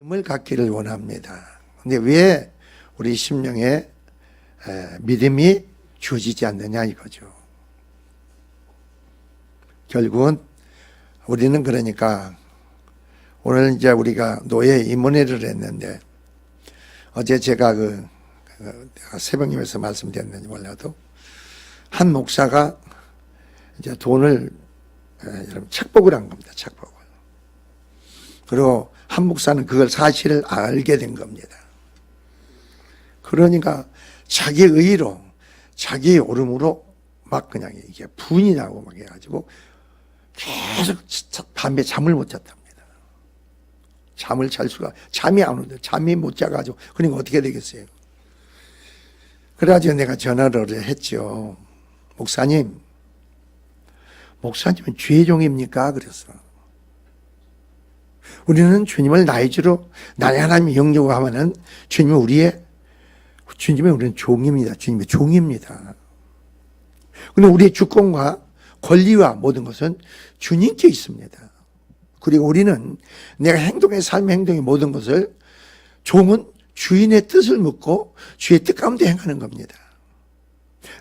믿음을 갖기를 원합니다. 근데 왜 우리 심령에 믿음이 주어지지 않느냐 이거죠. 결국은 우리는 그러니까 오늘 이제 우리가 노예 임원회를 했는데 어제 제가 새벽님에서 말씀드렸는지 몰라도 한 목사가 이제 돈을 여러분 착복을 한 겁니다. 착복을. 그리고 한 목사는 그걸 사실을 알게 된 겁니다. 그러니까 자기 의로 자기 오름으로 막 그냥 이게 분이 나고 막 해가지고 계속 밤에 잠을 못 잤답니다. 잠을 잘 수가 잠이 안 오는데 잠이 못 자가지고 그러니까 어떻게 되겠어요? 그래가지고 내가 전화를 했죠. 목사님은 주의 종입니까? 그랬어. 우리는 주님을 나의 주로 나의 하나님의 영역으로 하면은 주님은 우리는 종입니다. 주님의 종입니다. 그런데 우리의 주권과 권리와 모든 것은 주님께 있습니다. 그리고 우리는 내가 행동의 삶의 행동의 모든 것을 종은 주인의 뜻을 묻고 주의 뜻 가운데 행하는 겁니다.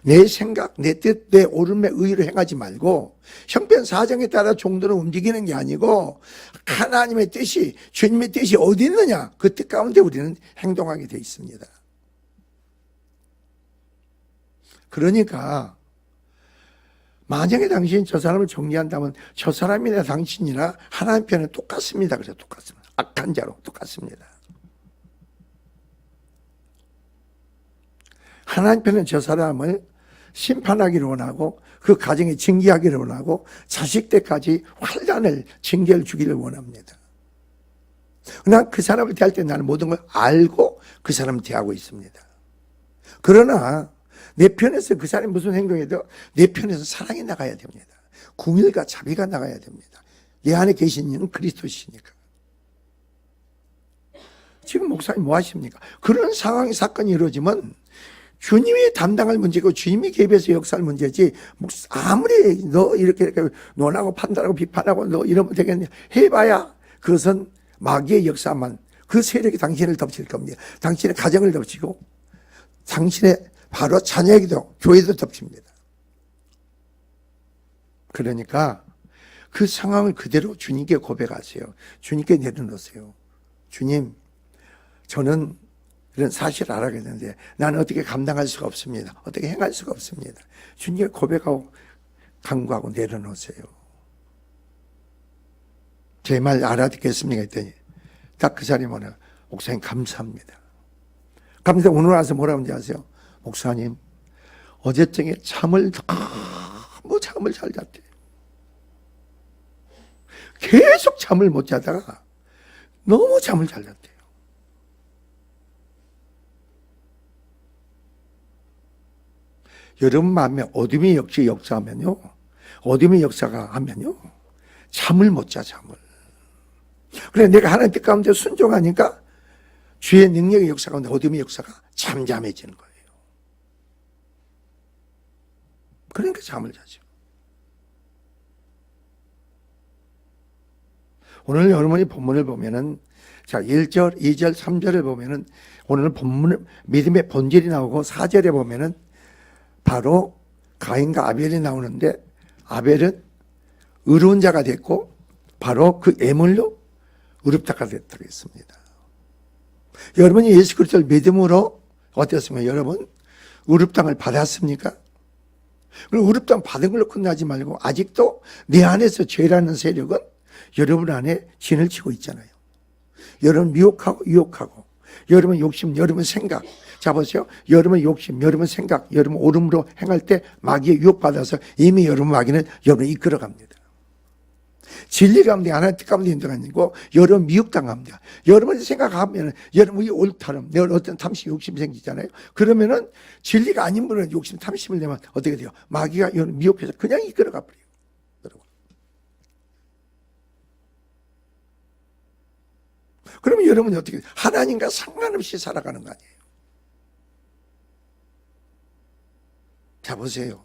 내 생각, 내 뜻, 내 옳음의 의로 행하지 말고 형편 사정에 따라 종들은 움직이는 게 아니고 하나님의 뜻이, 주님의 뜻이 어디 있느냐 그 뜻 가운데 우리는 행동하게 돼 있습니다. 그러니까 만약에 당신이 저 사람을 정리한다면 저 사람이나 당신이나 하나님 편은 똑같습니다. 그래서 똑같습니다. 악한 자로 똑같습니다. 하나님 편은 저 사람을 심판하기를 원하고 그 가정에 징계하기를 원하고 자식 때까지 환난을 징계를 주기를 원합니다. 그러나 그 사람을 대할 때 나는 모든 걸 알고 그 사람을 대하고 있습니다. 그러나 내 편에서 그 사람이 무슨 행동해도 내 편에서 사랑이 나가야 됩니다. 궁일과 자비가 나가야 됩니다. 내 안에 계신 이는 그리스도시니까. 지금 목사님 뭐 하십니까? 그런 상황이 사건이 이루어지면 주님이 담당할 문제고 주님이 개입해서 역사할 문제지 아무리 너 이렇게 논하고 판단하고 비판하고 너 이러면 되겠냐 해봐야 그것은 마귀의 역사만 그 세력이 당신을 덮칠 겁니다. 당신의 가정을 덮치고 당신의 바로 자녀에게도 교회도 덮칩니다. 그러니까 그 상황을 그대로 주님께 고백하세요. 주님께 내려놓으세요. 주님, 저는 이런 사실을 알아야겠는데 나는 어떻게 감당할 수가 없습니다. 어떻게 행할 수가 없습니다. 주님께 고백하고 간구하고 내려놓으세요. 제 말 알아듣겠습니까? 했더니 딱 그 자리에 뭐냐, 목사님 감사합니다. 감사합니다. 오늘 와서 뭐라고 하는지 아세요? 목사님, 어제정에 잠을 잘 잤대요. 계속 잠을 못 자다가 너무 잠을 잘 잤대요. 여러분 마음에 어둠이 역사하면요. 어둠의 역사가 하면요. 잠을 못 자, 잠을. 그래, 내가 하나님 뜻 가운데 순종하니까 주의 능력의 역사 가운데 어둠의 역사가 잠잠해지는 거예요. 그러니까 잠을 자죠. 오늘 여러분이 본문을 보면은, 자, 1절, 2절, 3절을 보면은, 오늘 본문, 믿음의 본질이 나오고 4절에 보면은, 바로 가인과 아벨이 나오는데, 아벨은 의로운 자가 됐고, 바로 그 애물로 의롭다가 됐다고 했습니다. 여러분이 예수 그리스도를 믿음으로 어땠습니까? 여러분, 의롭당을 받았습니까? 그리고 의롭당 받은 걸로 끝나지 말고 아직도 내 안에서 죄라는 세력은 여러분 안에 진을 치고 있잖아요. 여러분 미혹하고 유혹하고 여러분 욕심, 여러분 생각. 자 보세요. 여러분 욕심, 여러분 생각, 여러분 오름으로 행할 때 마귀의 유혹받아서 이미 여러분 마귀는 여러분을 이끌어갑니다. 진리 가운데 하나님 뜻 가운데 인도하고 여러분 미혹당합니다. 여러분이 생각하면 여러분이 옳다름, 내가 어떤 탐심, 욕심 생기잖아요. 그러면은 진리가 아닌 분은 욕심, 탐심을 내면 어떻게 돼요? 마귀가 여러분 미혹해서 그냥 이끌어가 버려요. 여러분. 그러면 여러분이 어떻게 돼요? 하나님과 상관없이 살아가는 거 아니에요. 자 보세요.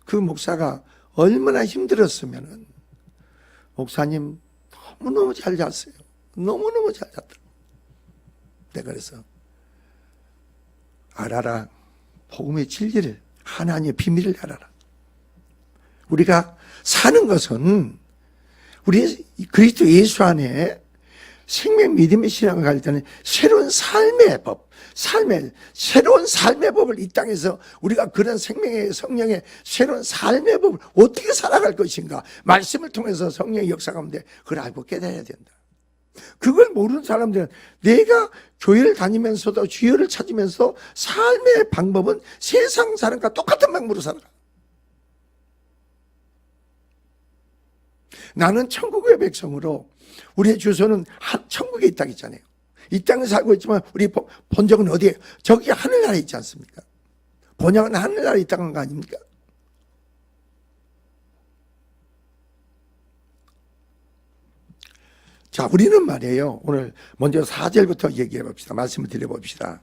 그 목사가 얼마나 힘들었으면은 목사님 너무너무 잘 잤어요. 너무너무 잘 잤더라고. 내가 그래서 알아라. 복음의 진리를, 하나님의 비밀을 알아라. 우리가 사는 것은 우리 그리스도 예수 안에 생명 믿음의 신앙을 갈 때는 새로운 삶의 법, 새로운 삶의 법을 이 땅에서 우리가 그런 생명의 성령의 새로운 삶의 법을 어떻게 살아갈 것인가, 말씀을 통해서 성령의 역사 가운데 그걸 알고 깨달아야 된다. 그걸 모르는 사람들은 내가 교회를 다니면서도 주여를 찾으면서 삶의 방법은 세상 사람과 똑같은 방법으로 살아가. 나는 천국의 백성으로, 우리의 주소는 천국에 있다고 했잖아요. 이 땅에 살고 있지만 우리 본적은 어디에? 저기 하늘나라에 있지 않습니까? 본향은 하늘나라에 있다는 거 아닙니까? 자, 우리는 말이에요. 오늘 먼저 4절부터 얘기해 봅시다. 말씀을 드려봅시다.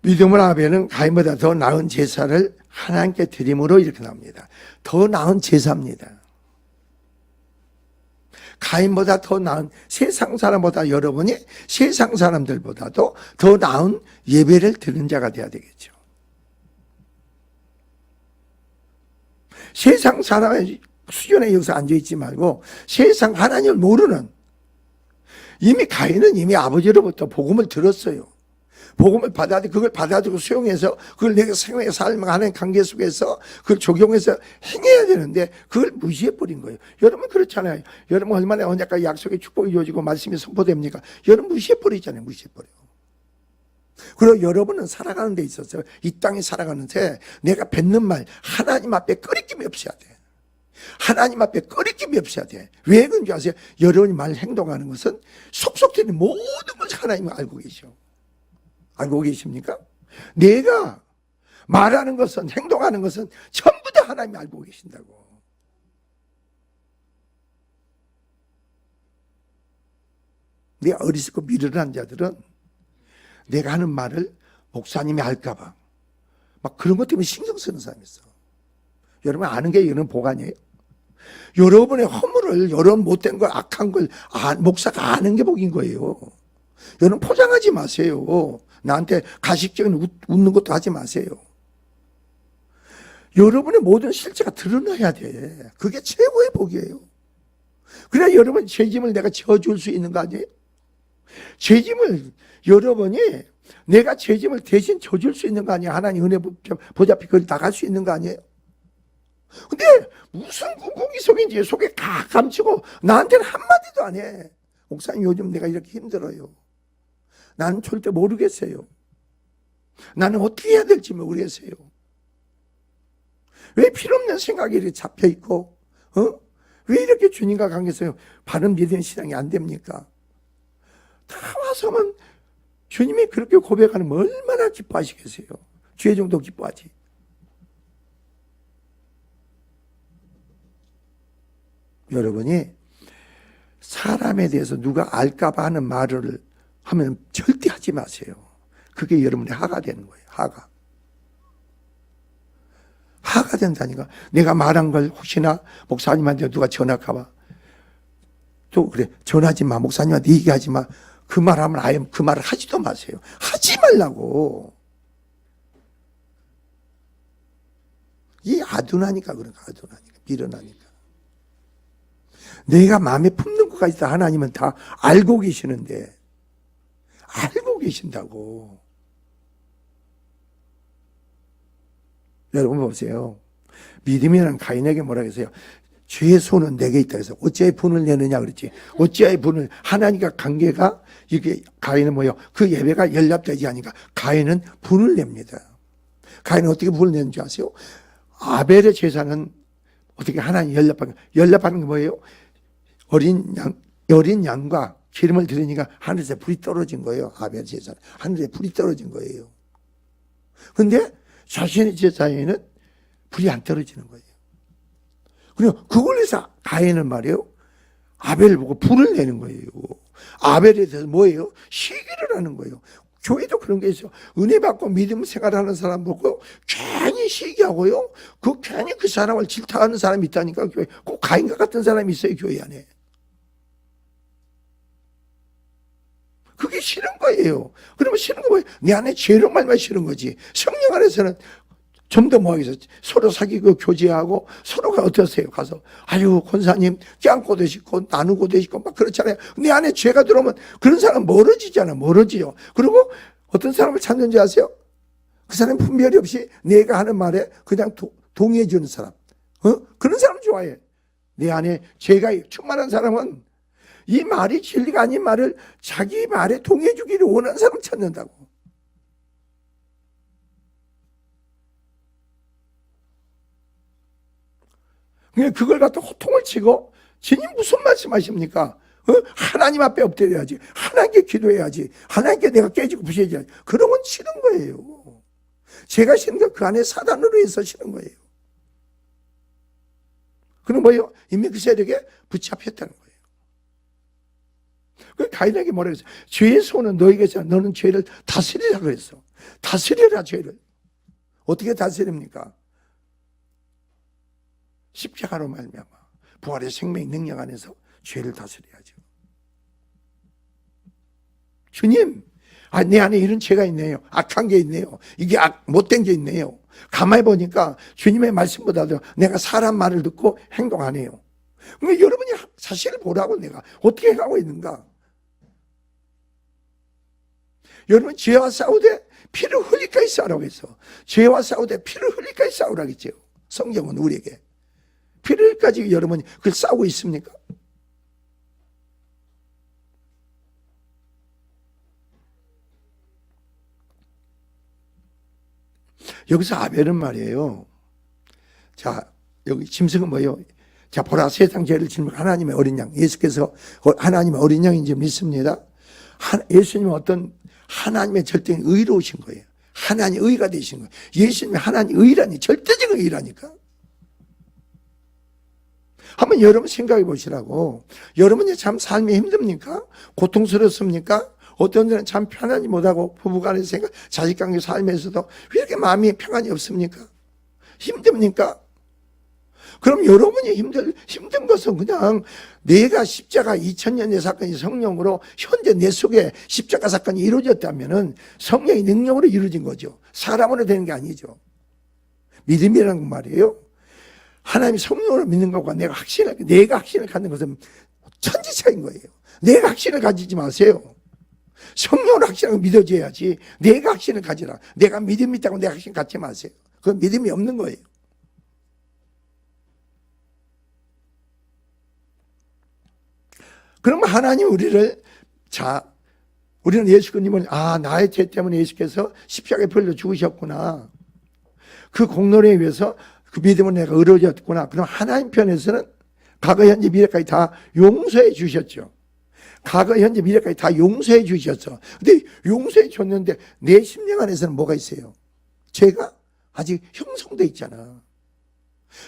믿음을 아벨은 가인보다 더 나은 제사를 하나님께 드림으로 이렇게 나옵니다. 더 나은 제사입니다. 가인보다 더 나은, 세상 사람보다, 여러분이 세상 사람들보다도 더 나은 예배를 드리는 자가 돼야 되겠죠. 세상 사람의 수준에 여기서 앉아있지 말고 세상 하나님을 모르는, 이미 가인은 이미 아버지로부터 복음을 들었어요. 복음을 그걸 받아들이고 수용해서 그걸 내가 생명의 삶과 하나님 관계 속에서 그걸 적용해서 행해야 되는데 그걸 무시해버린 거예요. 여러분 그렇잖아요. 여러분 얼마나 언제까지 약속의 축복이 이루어지고 말씀이 선포됩니까? 여러분 무시해버리잖아요. 무시해버려. 그리고 여러분은 살아가는 데 있어서, 이 땅에 살아가는데 내가 뱉는 말 하나님 앞에 꺼리낌이 없어야 돼. 하나님 앞에 꺼리낌이 없어야 돼. 왜 그런지 아세요? 여러분이 말 행동하는 것은 속속 들린 모든 것을 하나님은 알고 계셔. 알고 계십니까? 내가 말하는 것은, 행동하는 것은 전부 다 하나님이 알고 계신다고. 내가 어리석고 미련한 자들은 내가 하는 말을 목사님이 알까봐 막 그런 것 때문에 신경 쓰는 사람이 있어. 여러분 아는 게 이런 복 아니에요? 여러분의 허물을, 여러분 못된 걸, 악한 걸 목사가 아는 게 복인 거예요. 여러분 포장하지 마세요. 나한테 가식적인 웃는 것도 하지 마세요. 여러분의 모든 실체가 드러나야 돼. 그게 최고의 복이에요. 그래야 여러분 죄짐을 내가 져줄 수 있는 거 아니에요? 죄짐을 여러분이, 내가 죄짐을 대신 져줄 수 있는 거 아니에요? 하나님 은혜 보좌피 그걸 나갈 수 있는 거 아니에요? 근데 무슨 꿍꿍이 속인지 속에 다 감추고 나한테는 한마디도 안 해. 목사님 요즘 내가 이렇게 힘들어요. 나는 절대 모르겠어요. 나는 어떻게 해야 될지 모르겠어요. 왜 필요없는 생각이 이렇게 잡혀있고, 왜 이렇게 주님과 관계에서 바른 믿음의 신앙이 안 됩니까? 다 와서만 주님이 그렇게 고백하는 얼마나 기뻐하시겠어요. 죄 정도 기뻐하지. 여러분이 사람에 대해서 누가 알까봐 하는 말을 하면 절대 하지 마세요. 그게 여러분의 하가 되는 거예요. 하가 된다니까. 내가 말한 걸 혹시나 목사님한테 누가 전화가봐. 또 그래, 전화하지 마. 목사님한테 얘기하지 마. 그 말하면 아예 그 말을 하지도 마세요. 하지 말라고. 이 아둔하니까 그런가, 아둔하니까, 미련하니까. 내가 마음에 품는 것까지 다 하나님은 다 알고 계시는데, 알고 계신다고. 여러분 보세요. 믿음이라는 가인에게 뭐라 그랬어요? 죄의 손은 내게 있다 해서 어찌하여 분을 내느냐 그랬지. 어찌하여 분을, 하나님과 관계가, 이게 가인은 뭐예요? 그 예배가 연락되지 않으니까 가인은 분을 냅니다. 가인은 어떻게 분을 내는지 아세요? 아벨의 제사는 어떻게 하나님 연락하는 게 뭐예요? 어린 양과 기름을 드리니까 하늘에서 불이 떨어진 거예요. 아벨 제사는 하늘에 불이 떨어진 거예요. 근데 자신의 제사에는 불이 안 떨어지는 거예요. 그리고 그걸 해서 가인은 말이에요, 아벨을 보고 불을 내는 거예요. 아벨에 대해서 뭐예요? 시기를 하는 거예요. 교회도 그런 게 있어요. 은혜 받고 믿음 생활하는 사람 보고 괜히 시기하고요, 괜히 그 사람을 질타하는 사람이 있다니까. 교회 꼭 가인과 같은 사람이 있어요. 교회 안에. 그게 싫은 거예요. 그러면 싫은 거 뭐예요? 내 안에 죄로 말만 싫은 거지. 성령 안에서는 좀 더 뭐하겠어. 서로 사귀고 교제하고 서로가 어떠세요? 가서 아유 권사님 짱고 되시고 나누고 되시고 막 그렇잖아요. 내 안에 죄가 들어오면 그런 사람 멀어지잖아. 멀어지요. 그리고 어떤 사람을 찾는지 아세요? 그 사람 분별이 없이 내가 하는 말에 그냥 동의해 주는 사람. 그런 사람 좋아해. 내 안에 죄가 충만한 사람은 이 말이 진리가 아닌 말을 자기 말에 동의해 주기를 원하는 사람 찾는다고. 그러니까 그걸 갖다 호통을 치고 주님 무슨 말씀하십니까? 하나님 앞에 엎드려야지. 하나님께 기도해야지. 하나님께 내가 깨지고 부셔야지. 그러면 싫은 거예요. 제가 싫은 거 그 안에 사단으로 해서 싫은 거예요. 그럼 뭐예요? 이미 그 세력에 붙잡혔다는 거예요. 그 가인에게 뭐라 그랬어요? 죄의 손은 너에게서 너는 죄를 다스리라 그랬어. 다스려라 죄를. 어떻게 다스립니까? 십자가로 말미암아 부활의 생명의 능력 안에서 죄를 다스려야죠. 주님, 내 안에 이런 죄가 있네요. 악한 게 있네요. 이게 못된 게 있네요. 가만히 보니까 주님의 말씀보다도 내가 사람 말을 듣고 행동 안 해요. 그러니까 여러분이 사실을 보라고 내가 어떻게 하고 있는가. 여러분 죄와 싸우되 피를 흘릴까지 싸우라고 했어. 죄와 싸우되 피를 흘릴까지 싸우라고 했죠. 성경은 우리에게. 피를 흘릴까지 여러분이 그걸 싸우고 있습니까? 여기서 아벨은 말이에요. 자, 여기 짐승은 뭐예요? 자, 보라, 세상 죄를 짊은 하나님의 어린 양. 예수께서 하나님의 어린 양인 줄 믿습니다. 예수님은 어떤 하나님의 절대 의로우신 거예요. 하나님 의가 되신 거예요. 예수님이 하나님 의라니, 절대적인 의라니까. 한번 여러분 생각해 보시라고. 여러분이 참 삶이 힘듭니까? 고통스럽습니까? 어떤 데는 참 편하지 못하고 부부간의 생각, 자식관계 삶에서도 왜 이렇게 마음이 평안이 없습니까? 힘듭니까? 그럼 여러분이 힘든 것은 그냥 내가 십자가 2000년의 사건이 성령으로 현재 내 속에 십자가 사건이 이루어졌다면은 성령의 능력으로 이루어진 거죠. 사람으로 되는 게 아니죠. 믿음이라는 건 말이에요. 하나님이 성령으로 믿는 것과 내가 확신을 갖는 것은 천지 차이인 거예요. 내가 확신을 가지지 마세요. 성령으로 확신을 믿어줘야지. 내가 확신을 가지라. 내가 믿음이 있다고 내가 확신 갖지 마세요. 그건 믿음이 없는 거예요. 그러면 하나님 우리는 예수님을 나의 죄 때문에 예수께서 십자가에 풀려 죽으셨구나. 그 공로에 의해서 그 믿음은 내가 의로워졌구나. 그럼 하나님 편에서는 과거, 현재, 미래까지 다 용서해 주셨죠. 과거, 현재, 미래까지 다 용서해 주셨어. 근데 용서해 줬는데 내 심령 안에서는 뭐가 있어요? 죄가 아직 형성돼 있잖아.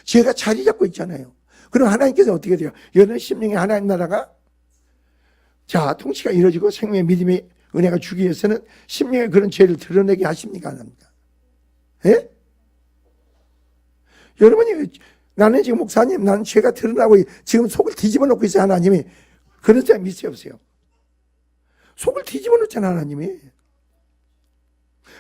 죄가 자리 잡고 있잖아요. 그럼 하나님께서 어떻게 돼요? 여러분 심령에 하나님 나라가 통치가 이루어지고 생명의 믿음의 은혜가 주기 위해서는 심령에 그런 죄를 드러내게 하십니까? 안 합니까? 예? 여러분이 나는 지금 목사님 나는 죄가 드러나고 지금 속을 뒤집어 놓고 있어요. 하나님이. 그런 사람 믿으세요 없어요? 속을 뒤집어 놓잖아 하나님이.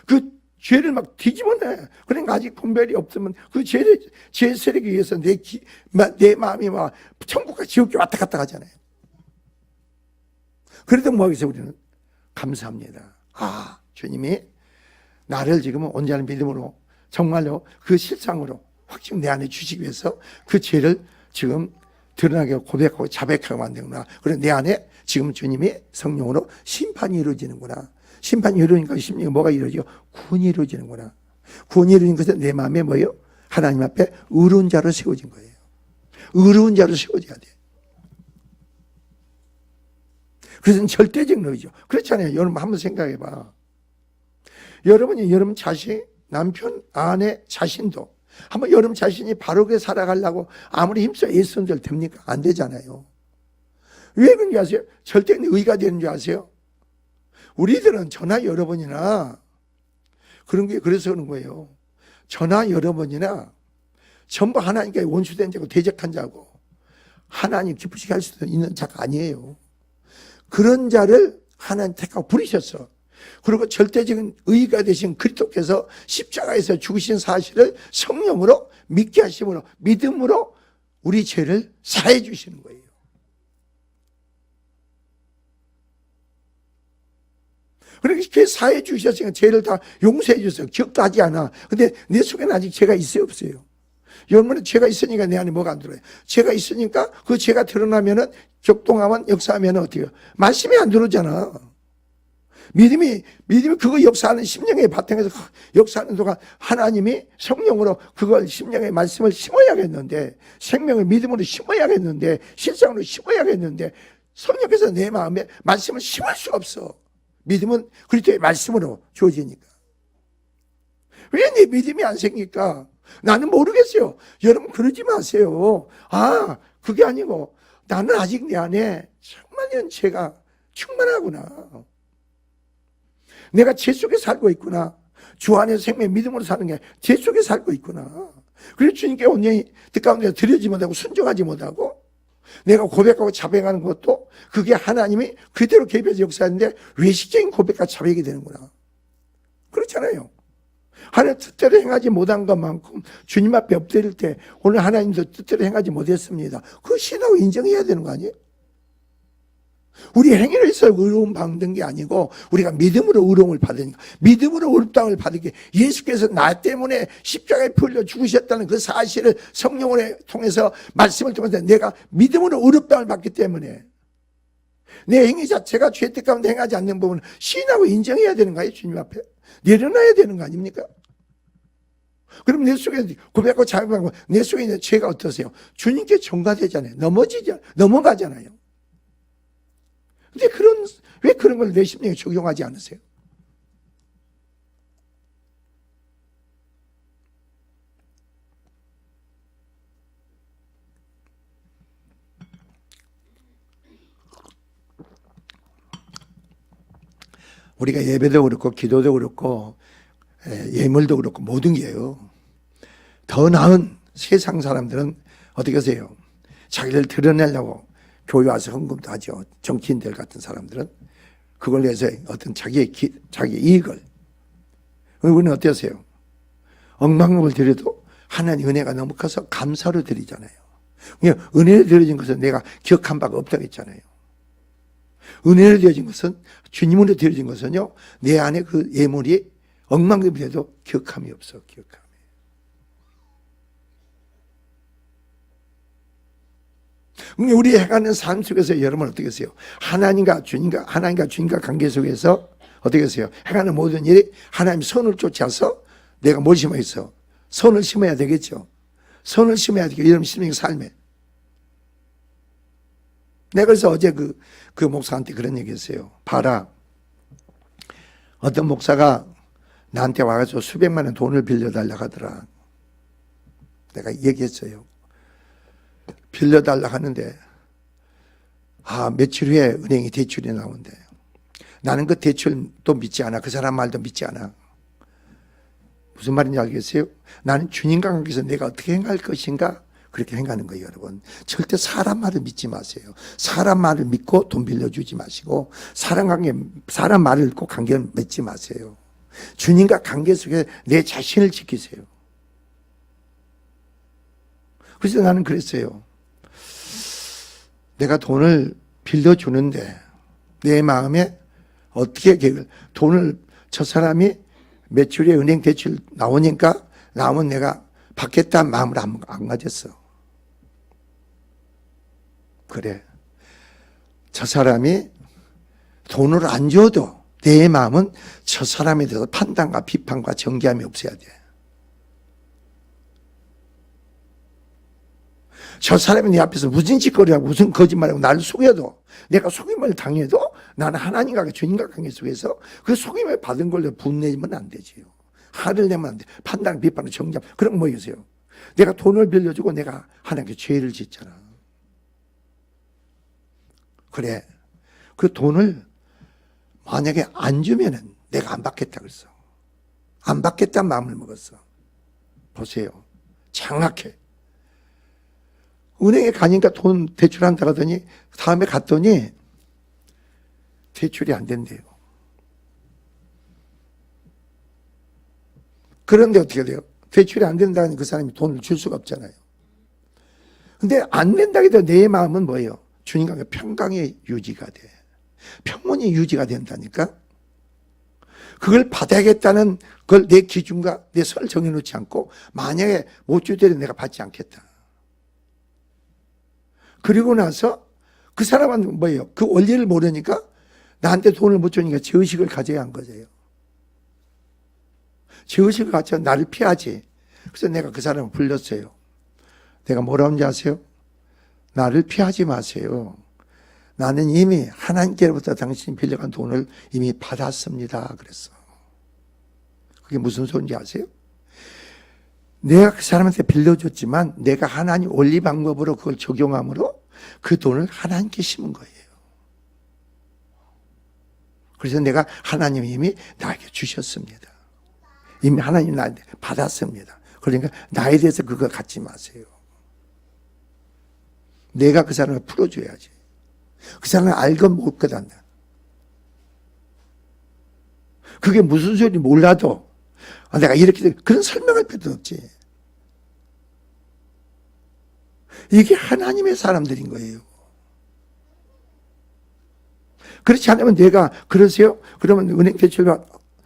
그 죄를 막 뒤집어 내. 그러니까 아직 분별이 없으면 그 죄 세력에 의해서 내 마음이 막 천국과 지옥에 왔다 갔다 하잖아요. 그래도 뭐 하겠어요 우리는? 감사합니다. 주님이 나를 지금 온전한 믿음으로 정말로 그 실상으로 확증 내 안에 주시기 위해서 그 죄를 지금 드러나게 고백하고 자백하고 만드는구나. 그래서 내 안에 지금 주님이 성령으로 심판이 이루어지는구나. 심판이 이루어지니까 심령이 뭐가 이루어지고? 구원이 이루어지는구나. 구원이 이루어진 것은 내 마음에 뭐예요? 하나님 앞에 의로운 자로 세워진 거예요. 의로운 자로 세워져야 돼. 그래서 절대적 의죠. 그렇잖아요. 여러분 한번 생각해 봐. 여러분이 여러분 자식, 남편, 아내, 자신도 한번 여러분 자신이 바르게 살아가려고 아무리 힘써 애쓰는 줄 됩니까? 안 되잖아요. 왜 그런지 아세요? 절대적 의가 되는 줄 아세요? 우리들은 저나 여러 번이나 그런 게 그래서 그런 거예요. 저나 여러 번이나 전부 하나님께 원수된 자고 대적한 자고 하나님 기쁘시게 할 수 있는 자가 아니에요. 그런 자를 하나님 택하고 부르셨어. 그리고 절대적인 의가 되신 그리스도께서 십자가에서 죽으신 사실을 성령으로 믿게 하심으로, 믿음으로 우리 죄를 사해 주시는 거예요. 그렇게 사해 주셨으니까 죄를 다 용서해 주세요. 기억도 하지 않아. 근데 내 속에는 아직 죄가 있어요, 없어요? 여러분은 죄가 있으니까 내 안에 뭐가 안 들어요? 죄가 있으니까 그 죄가 드러나면은, 격동하면, 역사하면 어떻게 해요? 말씀이 안 들어오잖아. 믿음이 그거 역사하는 심령의 바탕에서 역사하는 동안 하나님이 성령으로 그걸 심령의 말씀을 심어야겠는데, 생명을 믿음으로 심어야겠는데, 실상으로 심어야겠는데, 성령께서 내 마음에 말씀을 심을 수 없어. 믿음은 그리스도의 말씀으로 주어지니까. 왜 내 믿음이 안 생길까? 나는 모르겠어요. 여러분 그러지 마세요. 아, 그게 아니고 나는 아직 내 안에 정말 죄가 충만하구나. 내가 죄 속에 살고 있구나. 주 안에서 생명 믿음으로 사는 게 죄 속에 살고 있구나. 그래서 주님께 온전히 뜻 가운데 드려지지 못하고 순종하지 못하고 내가 고백하고 자백하는 것도 그게 하나님이 그대로 개입해서 역사하는데 외식적인 고백과 자백이 되는구나. 그렇잖아요. 하나님 뜻대로 행하지 못한 것만큼 주님 앞에 엎드릴 때 오늘 하나님도 뜻대로 행하지 못했습니다. 그거 신하고 인정해야 되는 거 아니에요? 우리 행위를 해서 의로움 받는 게 아니고 우리가 믿음으로 의로움을 받으니까, 믿음으로 의롭다움을 받으게 예수께서 나 때문에 십자가에 풀려 죽으셨다는 그 사실을 성령을 통해서 말씀을 통해서 내가 믿음으로 의롭다움을 받기 때문에 내 행위 자체가 죄 뜻 가운데 행하지 않는 부분은 시인하고 인정해야 되는 거예요. 주님 앞에 내려놔야 되는 거 아닙니까? 그럼 내 속에 고백하고 자백하고 내 속에 있는 죄가 어떠세요? 주님께 전가되잖아요. 넘어가잖아요. 근데 왜 그런 걸 내 심령에 적용하지 않으세요? 우리가 예배도 그렇고 기도도 그렇고 예물도 그렇고 모든 게요. 더 나은 세상 사람들은 어떻게 하세요? 자기를 드러내려고 교회 와서 헌금도 하죠. 정치인들 같은 사람들은 그걸 위해서 어떤 자기 이익을. 우리는 어떠세요? 억만금을 드려도 하나님 은혜가 너무 커서 감사로 드리잖아요. 그냥 은혜로 드려진 것은 내가 기억한 바가 없다고 했잖아요. 은혜로 드려진 것은, 주님으로 드려진 것은요, 내 안에 그 예물이 억만금이 돼도 기억함이 없어. 기억함이. 우리 행하는 삶 속에서 여러분 어떻게 하세요? 하나님과 주님과 관계 속에서 어떻게 하세요? 행하는 모든 일이 하나님 선을 쫓아서 내가 뭘 심어 있어? 선을 심어야 되겠죠. 선을 심어야 되겠죠. 여러분 심는 삶에. 내가 그래서 어제 그 목사한테 그런 얘기 했어요. 봐라. 어떤 목사가 나한테 와가지고 수백만 원 돈을 빌려달라고 하더라. 내가 얘기했어요. 빌려달라고 하는데, 며칠 후에 은행에 대출이 나온대. 나는 그 대출도 믿지 않아. 그 사람 말도 믿지 않아. 무슨 말인지 알겠어요? 나는 주님과 관계에서 내가 어떻게 행할 것인가? 그렇게 행하는 거예요, 여러분. 절대 사람 말을 믿지 마세요. 사람 말을 믿고 돈 빌려주지 마시고, 사람 말을 믿고 관계를 맺지 마세요. 주님과 관계 속에 내 자신을 지키세요. 그래서 나는 그랬어요. 내가 돈을 빌려주는데 내 마음에 어떻게 돈을 저 사람이 매출에 은행 대출 나오니까 나오면 내가 받겠다는 마음을 안 가졌어. 그래. 저 사람이 돈을 안 줘도 내 마음은 저 사람에 대해서 판단과 비판과 정죄함이 없어야 돼. 저 사람이 내 앞에서 무슨 짓거리하고 무슨 거짓말하고 나를 속여도, 내가 속임을 당해도 나는 하나님과 주님과 관계 속에서 그 속임을 받은 걸로 분내면 안 되지요. 화를 내면 안 돼. 판단, 비판을 정죄. 그런 거 뭐겠어요? 내가 돈을 빌려주고 내가 하나님께 죄를 짓잖아. 그래. 그 돈을 만약에 안 주면은 내가 안 받겠다 그랬어. 안 받겠다는 마음을 먹었어. 보세요. 장악해. 은행에 가니까 돈 대출한다 하더니 다음에 갔더니 대출이 안 된대요. 그런데 어떻게 돼요? 대출이 안 된다는 그 사람이 돈을 줄 수가 없잖아요. 근데 안 된다고 해도 내 마음은 뭐예요? 주님과 평강의 유지가 돼. 평온이 유지가 된다니까? 그걸 받아야겠다는 걸 내 기준과 내 선을 정해놓지 않고 만약에 못 주더라도 내가 받지 않겠다. 그리고 나서 그 사람은 뭐예요? 그 원리를 모르니까 나한테 돈을 못 주니까 죄의식을 가져야 한 거예요. 죄의식을 가져 나를 피하지. 그래서 내가 그 사람을 불렀어요. 내가 뭐라고 하는지 아세요? 나를 피하지 마세요. 나는 이미 하나님께로부터 당신이 빌려간 돈을 이미 받았습니다. 그랬어. 그게 무슨 소리인지 아세요? 내가 그 사람한테 빌려줬지만 내가 하나님 원리 방법으로 그걸 적용함으로 그 돈을 하나님께 심은 거예요. 그래서 내가 하나님이 이미 나에게 주셨습니다. 이미 하나님 나한테 받았습니다. 그러니까 나에 대해서 그거 갖지 마세요. 내가 그 사람을 풀어줘야지. 그 사람을 알건 못 거단다. 그게 무슨 소리인지 몰라도 내가 이렇게 그런 설명할 필요도 없지. 이게 하나님의 사람들인 거예요. 그렇지 않으면 내가 그러세요? 그러면 은행 대출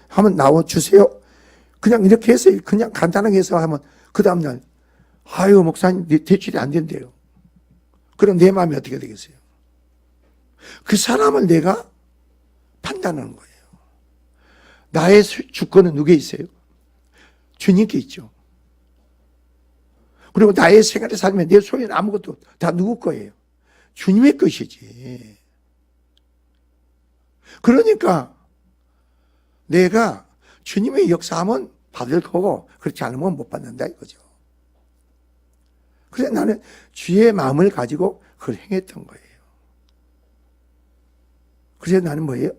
하면 나와 주세요. 그냥 이렇게 해서 그냥 간단하게 해서 하면 그 다음날 아유 목사님 대출이 안 된대요. 그럼 내 마음이 어떻게 되겠어요? 그 사람을 내가 판단하는 거예요. 나의 주권은 누구에 있어요? 주님께 있죠. 그리고 나의 생활에 살면 내 소유는 아무것도 다 누구 거예요? 주님의 것이지. 그러니까 내가 주님의 역사하면 받을 거고 그렇지 않으면 못 받는다 이거죠. 그래서 나는 주의 마음을 가지고 그걸 행했던 거예요. 그래서 나는 뭐예요?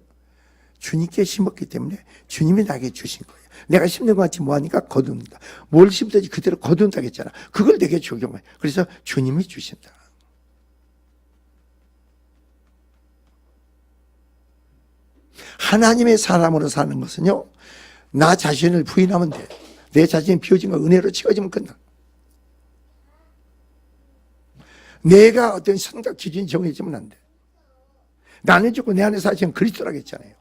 주님께 심었기 때문에 주님이 나에게 주신 거예요. 내가 심는 것 같이 뭐하니까 거둔다. 뭘 심든지 그대로 거둔다고 했잖아. 그걸 내게 적용해. 그래서 주님이 주신다. 하나님의 사람으로 사는 것은요, 나 자신을 부인하면 돼. 내 자신이 비워진 거 은혜로 채워지면 끝나. 내가 어떤 선각 기준이 정해지면 안 돼. 나는 죽고 내 안에 사시는 그리스도라고 했잖아요.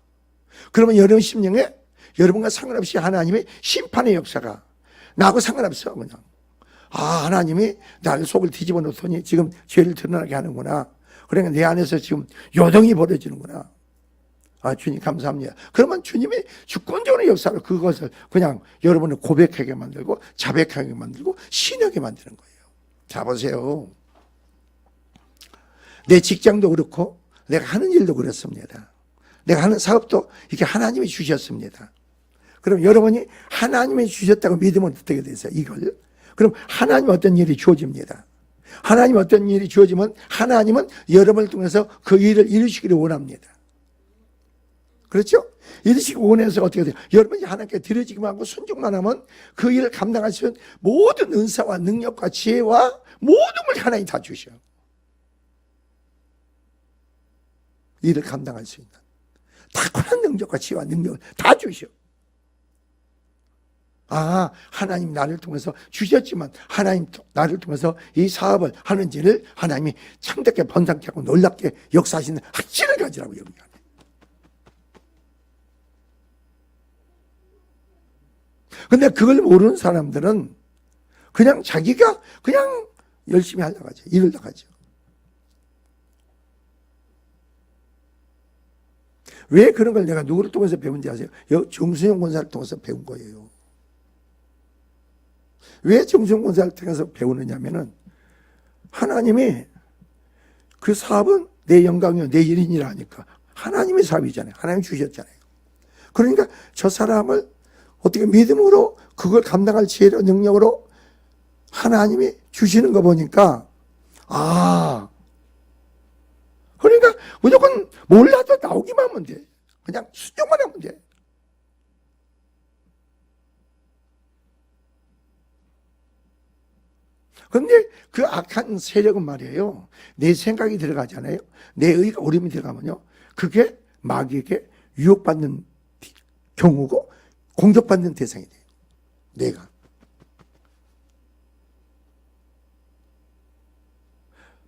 그러면 여러분 심령에 여러분과 상관없이 하나님의 심판의 역사가 나하고 상관없어 그냥. 아 하나님이 나를 속을 뒤집어 놓더니 지금 죄를 드러나게 하는구나. 그러니까 내 안에서 지금 요동이 벌어지는구나. 아 주님 감사합니다. 그러면 주님의 주권적으로 역사로 그것을 그냥 여러분을 고백하게 만들고 자백하게 만들고 신하게 만드는 거예요. 자 보세요. 내 직장도 그렇고 내가 하는 일도 그렇습니다. 내가 하는 사업도 이렇게 하나님이 주셨습니다. 그럼 여러분이 하나님이 주셨다고 믿으면 어떻게 되세요? 이걸. 그럼 하나님 어떤 일이 주어집니다. 하나님 어떤 일이 주어지면 하나님은 여러분을 통해서 그 일을 이루시기를 원합니다. 그렇죠? 이루시기 원해서 어떻게 돼요? 여러분이 하나님께 드려지기만 하고 순종만 하면 그 일을 감당할 수 있는 모든 은사와 능력과 지혜와 모든 걸 하나님이 다 주셔. 일을 감당할 수 있는 탁월한 능력과 지혜와 능력을 다 주셔. 아, 하나님 나를 통해서 주셨지만 하나님 나를 통해서 이 사업을 하는지를 하나님이 창답게 번성케 하고 놀랍게 역사하시는 확신을 가지라고 얘기하네. 근데 그걸 모르는 사람들은 그냥 자기가 그냥 열심히 하려고 하죠. 일을 나가죠. 왜 그런 걸 내가 누구를 통해서 배운지 아세요? 정수영 권사를 통해서 배운 거예요. 왜 정수영 권사를 통해서 배우느냐면은 하나님이 그 사업은 내 영광이요 내 일인이라 하니까 하나님의 사업이잖아요. 하나님 주셨잖아요. 그러니까 저 사람을 어떻게 믿음으로 그걸 감당할 지혜로 능력으로 하나님이 주시는 거 보니까 아 그러니까 무조건 몰라도 나오기만 하면 돼. 그냥 순종만 하면 돼. 그런데 그 악한 세력은 말이에요. 내 생각이 들어가잖아요. 내 의가 오림이 들어가면요. 그게 마귀에게 유혹받는 경우고 공격받는 대상이 돼요. 내가.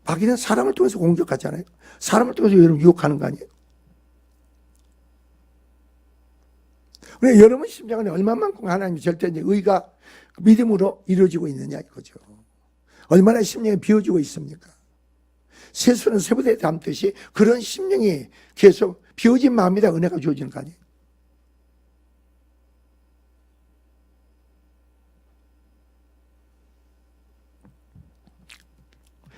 마귀는 사람을 통해서 공격하잖아요. 사람을 통해서 여러분 유혹하는 거 아니에요? 왜 여러분 심장은 얼마만큼 하나님이 절대 의가 믿음으로 이루어지고 있느냐 이거죠. 얼마나 심령이 비워지고 있습니까? 세수는 쇠부대에 담듯이 그런 심령이 계속 비워진 마음이다 은혜가 주어지는 거 아니에요?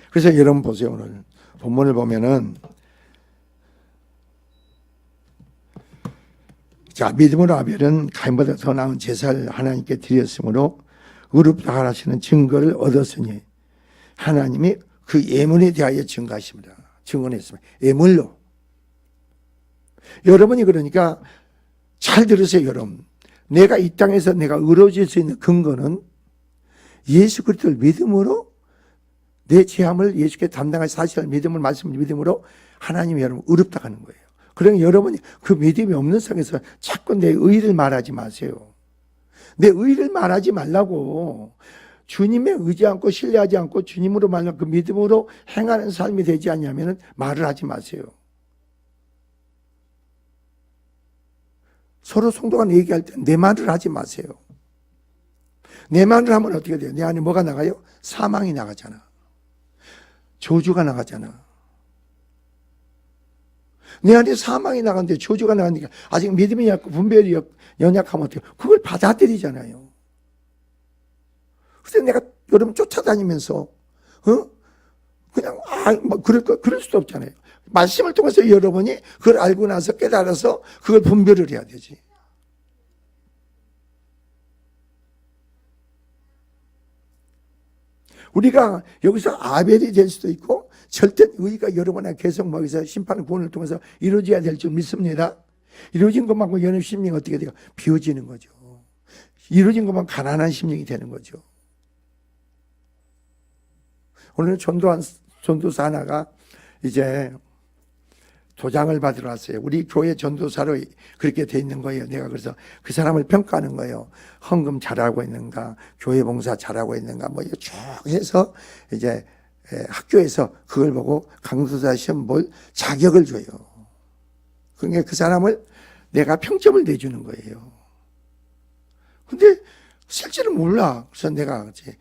그래서 여러분 보세요. 오늘 본문을 보면은 자, 믿음으로 아벨은 가인보다 더 나은 제사를 하나님께 드렸으므로 의롭다 하시는 증거를 얻었으니 하나님이 그 예물에 대하여 증거하십니다. 증언했습니다. 예물로. 여러분이 그러니까 잘 들으세요, 여러분. 내가 이 땅에서 내가 의로워질 수 있는 근거는 예수 그리스도를 믿음으로 내 죄함을 예수께 담당할 사실을 믿음을 말씀을 믿음으로 하나님이 여러분 의롭다 하는 거예요. 그러니 여러분이 그 믿음이 없는 상에서 자꾸 내 의를 말하지 마세요. 내 의를 말하지 말라고. 주님의 의지 않고 신뢰하지 않고 주님으로 말하는 그 믿음으로 행하는 삶이 되지 않냐면 말을 하지 마세요. 서로 성도가 얘기할 때 내 말을 하지 마세요. 내 말을 하면 어떻게 돼요? 내 안에 뭐가 나가요? 사망이 나가잖아. 저주가 나가잖아. 내 안에 사망이 나가는데 저주가 나가니까 아직 믿음이 약고 분별이 연약하면 어때요? 그걸 받아들이잖아요. 그래서 내가 여러분 쫓아다니면서 그냥 그럴 수도 없잖아요. 말씀을 통해서 여러분이 그걸 알고 나서 깨달아서 그걸 분별을 해야 되지. 우리가 여기서 아벨이 될 수도 있고 절대 의가 여러분의 계속 먹여서 심판의 구원을 통해서 이루어져야 될 줄 믿습니다. 이루어진 것만큼 여러분 심령이 어떻게 돼요? 비워지는 거죠. 이루어진 것만 가난한 심령이 되는 거죠. 오늘 전도사 하나가 이제 도장을 받으러 왔어요. 우리 교회 전도사로 그렇게 돼 있는 거예요. 내가 그래서 그 사람을 평가하는 거예요. 헌금 잘하고 있는가, 교회 봉사 잘하고 있는가, 뭐 이거 쭉 해서 이제 학교에서 그걸 보고 강도사 시험 볼 자격을 줘요. 그러니까 그 사람을 내가 평점을 내주는 거예요. 근데 실제로 몰라. 그래서 내가 이제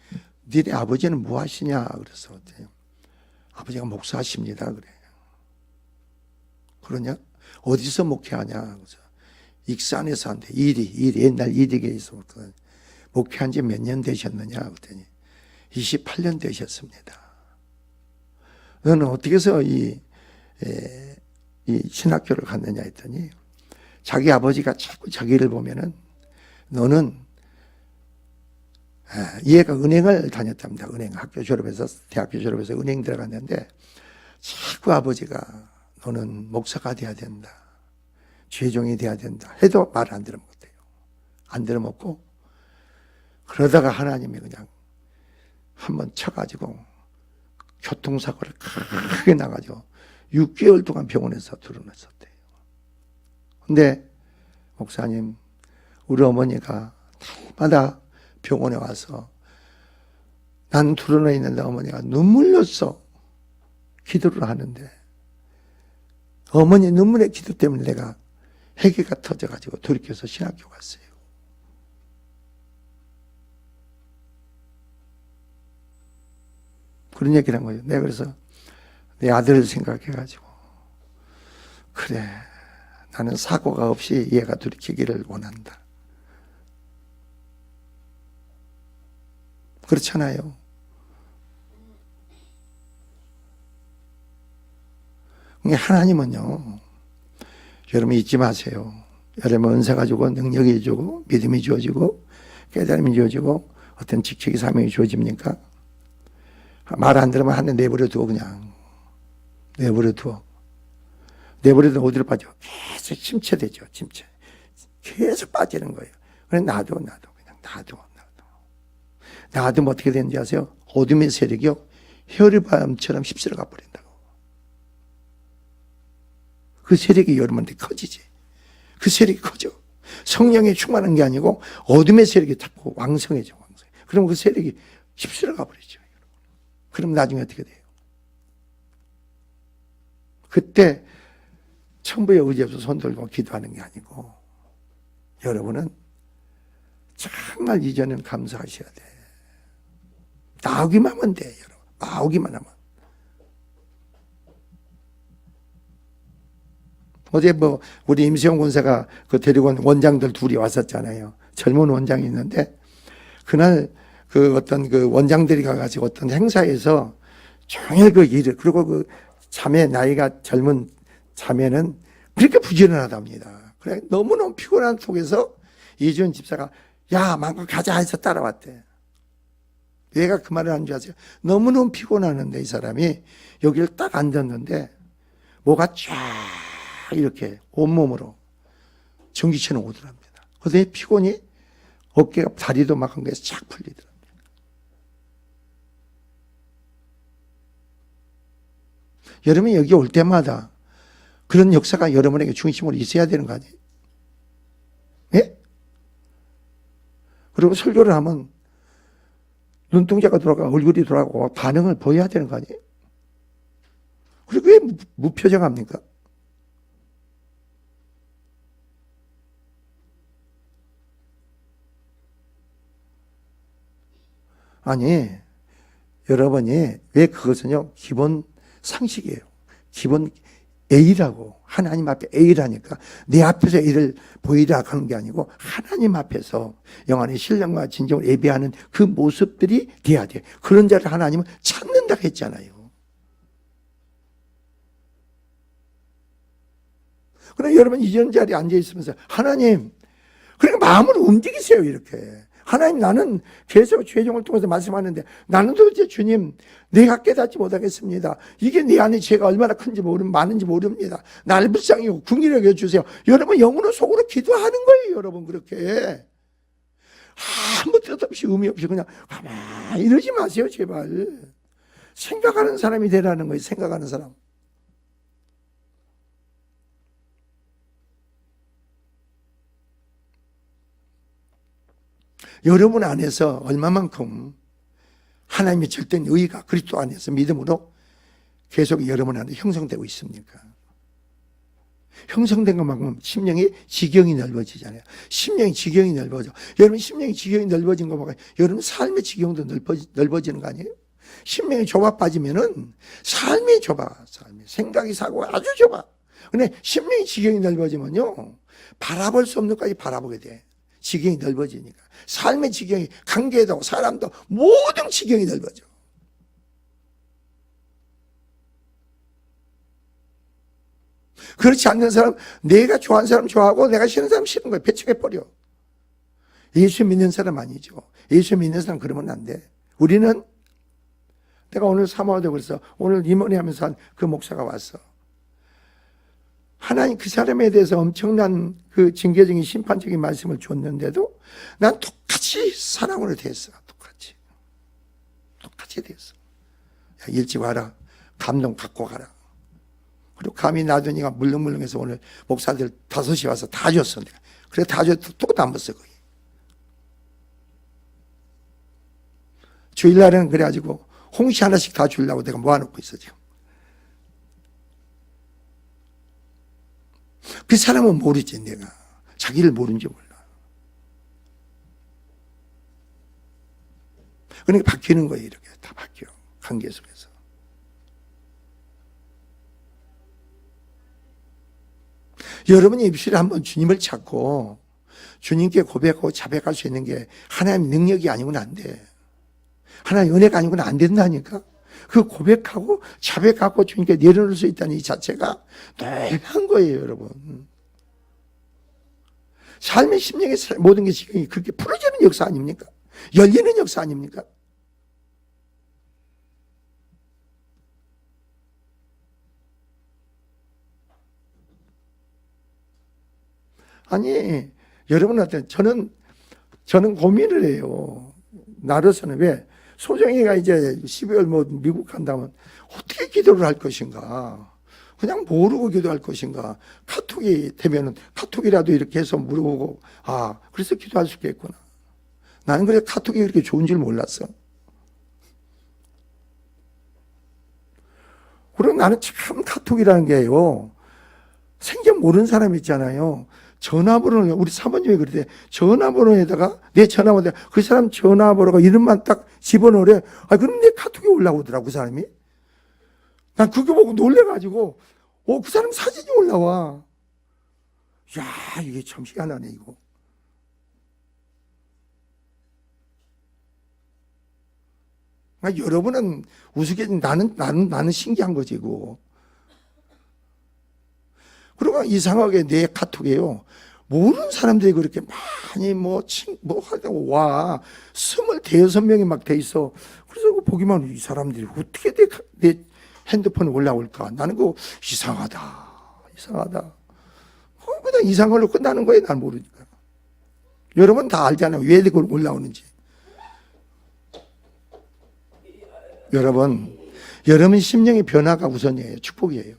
니네 아버지는 뭐 하시냐? 그래서 아버지가 목사하십니다. 그래. 그러냐? 어디서 목회하냐? 그래서 익산에서 한대. 이리 옛날 이리교에서 목회한 지 몇 년 되셨느냐? 그랬더니 28년 되셨습니다. 너는 어떻게 해서 이 신학교를 갔느냐 했더니 자기 아버지가 자꾸 자기를 보면은 너는 얘가 은행을 다녔답니다. 은행 학교 졸업해서 대학교 졸업해서 은행 들어갔는데 자꾸 아버지가 너는 목사가 돼야 된다. 죄종이 돼야 된다. 해도 말 안 들어먹대요. 안 들어먹고 그러다가 하나님이 그냥 한번 쳐가지고 교통사고를 크게 나가지고 6개월 동안 병원에서 드러났었대요. 근데 목사님, 우리 어머니가 날마다 병원에 와서 난 드러나 있는데 어머니가 눈물 흘렸어. 기도를 하는데 어머니 눈물의 기도 때문에 내가 회개가 터져가지고 돌이켜서 신학교 갔어요. 그런 얘기를 한 거예요. 내가 그래서 내 아들을 생각해가지고 그래, 나는 사고가 없이 얘가 돌이키기를 원한다. 그렇잖아요. 하나님은요, 여러분 잊지 마세요. 여러분 은사가 주고 능력이 주고 믿음이 주어지고 깨달음이 주어지고 어떤 직책이 사명이 주어집니까? 말 안 들으면 한 대 내버려 두어. 그냥 내버려 두어. 내버려 두어 어디로 빠져? 계속 침체되죠. 침체. 계속 빠지는 거예요. 그래 놔둬 그냥 놔둬. 놔두면 어떻게 되는지 아세요? 어둠의 세력이요, 혈의 바람처럼 휩쓸어 가버린다고. 그 세력이 여러분한테 커지지. 그 세력이 커져. 성령에 충만한 게 아니고 어둠의 세력이 자꾸 왕성해져. 그럼 그 세력이 휩쓸어 가버리죠. 그럼 나중에 어떻게 돼요? 그때 천부의 의지 없어 손 들고 기도하는 게 아니고 여러분은 정말 이제는 감사하셔야 돼. 나오기만 하면 돼, 여러분. 나오기만 하면. 어제 우리 임수영 군사가 그 데리고 온 원장들 둘이 왔었잖아요. 젊은 원장이 있는데, 그날 어떤 원장들이 가가지고 어떤 행사에서 종일 일을, 그리고 자매, 나이가 젊은 자매는 그렇게 부지런하답니다. 그래, 너무너무 피곤한 속에서 이준 집사가, 야, 마음껏 가자 해서 따라왔대. 얘가 그 말을 한 줄 아세요? 너무너무 피곤하는데 이 사람이 여기를 딱 앉았는데 뭐가 쫙 이렇게 온몸으로 전기처럼 오더랍니다. 그래서 피곤이 어깨가 다리도 막 한 거에서 쫙 풀리더랍니다. 여러분이 여기 올 때마다 그런 역사가 여러분에게 중심으로 있어야 되는 거 아니에요? 예? 그리고 설교를 하면 눈동자가 돌아가 얼굴이 돌아가고 반응을 보여야 되는 거 아니에요? 그리고 왜 무표정합니까? 아니, 여러분이 왜 그것은요, 기본 상식이에요. 기본 A라고. 하나님 앞에 A라니까 내 앞에서 A를 보이라 하는 게 아니고 하나님 앞에서 영안의 신령과 진정을 예배하는 그 모습들이 돼야 돼. 그런 자를 하나님은 찾는다고 했잖아요. 그러나 여러분 이전 자리에 앉아 있으면서 하나님, 그러니까 마음을 움직이세요. 이렇게. 하나님, 나는 계속 죄종을 통해서 말씀하는데 나는 도대체 주님, 내가 깨닫지 못하겠습니다. 이게 내 안에 죄가 얼마나 큰지 많은지 모릅니다. 나를 불쌍히 궁일히 여겨주세요. 여러분 영으로 속으로 기도하는 거예요. 여러분 그렇게 아무 뜻 없이 의미 없이 그냥 가만히 이러지 마세요. 제발. 생각하는 사람이 되라는 거예요. 생각하는 사람. 여러분 안에서 얼마만큼 하나님의 절대적인 의가 그리스도 안에서 믿음으로 계속 여러분 안에 형성되고 있습니까? 형성된 것만큼 심령의 지경이 넓어지잖아요. 심령의 지경이 넓어져. 여러분 심령의 지경이 넓어진 거 보면 여러분 삶의 지경도 넓어지는 거 아니에요? 심령이 좁아 빠지면은 삶이 좁아. 삶이 생각이 사고가 아주 좁아. 근데 심령의 지경이 넓어지면요, 바라볼 수 없는 것까지 바라보게 돼. 지경이 넓어지니까. 삶의 지경이, 관계도 사람도 모든 지경이 넓어져. 그렇지 않는 사람, 내가 좋아하는 사람 좋아하고 내가 싫은 사람 싫은 거야. 배척해버려. 예수 믿는 사람 아니죠. 예수 믿는 사람 그러면 안 돼. 우리는, 내가 오늘 사모하다고 그래서 오늘 임원회 하면서 한 그 목사가 왔어. 하나님 그 사람에 대해서 엄청난 그 징계적인 심판적인 말씀을 줬는데도 난 똑같이 사랑으로 대했어. 똑같이 대했어. 야, 일찍 와라. 감동 갖고 가라. 그리고 감히 놔두니까 물렁물렁해서 오늘 목사들 5시 와서 다 줬어. 내가. 그래 다 줬어. 또 남았어 거기. 주일날은 그래가지고 홍시 하나씩 다 주려고 내가 모아놓고 있어 지금. 그 사람은 모르지. 내가 자기를 모르는지 몰라. 그러니까 바뀌는 거예요. 이렇게 다 바뀌어. 관계 속에서. 여러분이 입술에 한번 주님을 찾고 주님께 고백하고 자백할 수 있는 게 하나님의 능력이 아니고는 안 돼. 하나님의 은혜가 아니고는 안 된다니까. 그 고백하고 자백하고 주님께 내려놓을 수 있다는 이 자체가 놀란 거예요, 여러분. 삶의 심령의 모든 게 지금 그렇게 풀어지는 역사 아닙니까? 열리는 역사 아닙니까? 아니, 여러분한테 저는 고민을 해요. 나로서는 왜? 소정이가 이제 12월 미국 간다면 어떻게 기도를 할 것인가? 그냥 모르고 기도할 것인가? 카톡이 되면은 카톡이라도 이렇게 해서 물어보고, 아, 그래서 기도할 수 있겠구나. 나는 그래 카톡이 그렇게 좋은 줄 몰랐어. 그리고 나는 참 카톡이라는 게요, 생전 모르는 사람 있잖아요. 전화번호를, 우리 사모님이 그러대. 전화번호에다가, 내 전화번호, 그 사람 전화번호가 이름만 딱 집어넣으래. 아, 그럼 내 카톡이 올라오더라고, 그 사람이. 난 그거 보고 놀래가지고, 그 사람 사진이 올라와. 야, 이게 참 희한하네, 이거. 그러니까 여러분은 우스갯, 나는 신기한 거지, 이거. 그리고 이상하게 내 카톡에요, 모르는 사람들이 그렇게 많이 하다고 와. 26명이 막 돼 있어. 그래서 보기만 해도 이 사람들이 어떻게 내 핸드폰에 올라올까? 나는 그거 이상하다. 그냥 이상한 걸로 끝나는 거예요. 난 모르니까. 여러분 다 알잖아요. 왜 그걸 올라오는지. 여러분 심령의 변화가 우선이에요. 축복이에요.